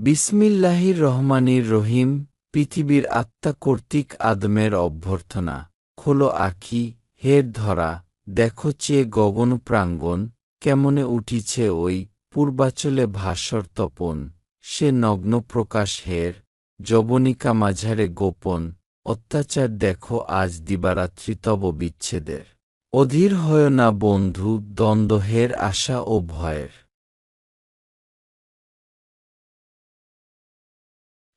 বিসমিল্লাহির রহমানির রহিম। পৃথিবীর আত্মা কর্তৃক আদমের অভ্যর্থনা। খোলো আখি, হের ধরা, দেখো চেয়ে গগন প্রাঙ্গণ, কেমনে উঠিছে ওই পূর্বাচলে ভাস্বর তপন। সে নগ্ন প্রকাশ হের, যবনিকা মাঝারে গোপন, অত্যাচার দেখো আজ দিবারাত্রি তব বিচ্ছেদের। অধীর হয় না বন্ধু, দ্বন্দ্ব হের আশা ও ভয়ের।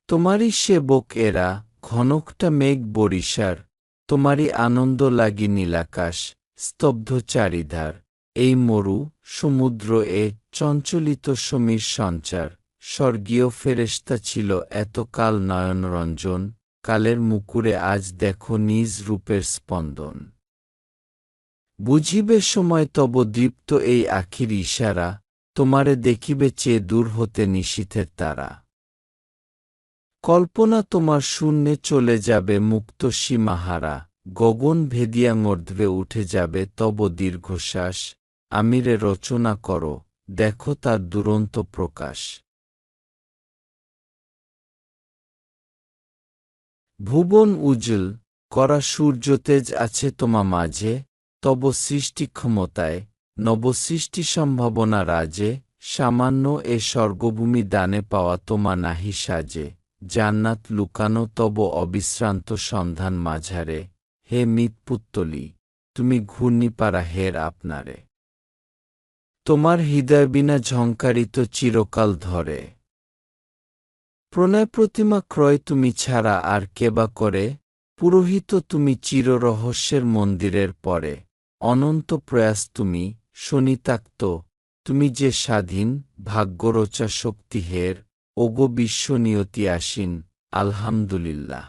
তোমারই সেবক এরা, ঘনকটা মেঘ বরিশার, তোমারই আনন্দ লাগি নীলাকাশ, স্তব্ধ চারিধার। এই মরু সমুদ্র এ চঞ্চলিত সমীর সঞ্চার, স্বর্গীয় ফেরেশতা ছিল এতকাল নয়নরঞ্জন, কালের মুকুরে আজ দেখো নিজ রূপের স্পন্দন। বুঝিবে সময় তব দীপ্ত এই আখির ইশারা, তোমারে দেখিবে চেয়ে দূর হতে নিশীথের তারা। কল্পনা তোমার শূন্যে চলে যাবে মুক্ত সীমাহারা, গগন ভেদিয়া মর্ধ্বে উঠে যাবে তব দীর্ঘশ্বাস। আমিরে রচনা করো, দেখো তার দুরন্ত প্রকাশ। ভুবন উজ্জ্বল করা সূর্যতেজ আছে তোমা মাঝে, তব সৃষ্টি ক্ষমতায় নবসৃষ্টি সম্ভাবনা রাজে। সামান্য এ স্বর্গভূমি দানে পাওয়া তোমা নাহি সাজে, জান্নাত লুকানো তব অবিশ্রান্ত সন্ধান মাঝারে। হে মিতপুত্তলি, তুমি ঘূর্ণিপাড়া হের আপনারে। তোমার হৃদয় বিনা ঝঙ্কারিত চিরকাল ধরে। প্রণয় প্রতিমা ক্রয় তুমি ছাড়া আর কেবা করে, পুরোহিত তুমি চির রহস্যের মন্দিরের পরে। অনন্ত প্রয়াস তুমি, শনিতাক্ত, তুমি যে স্বাধীন ভাগ্যরচা শক্তি হের। ওগো বিশ্বনিয়তি আসীন, আলহামদুলিল্লাহ।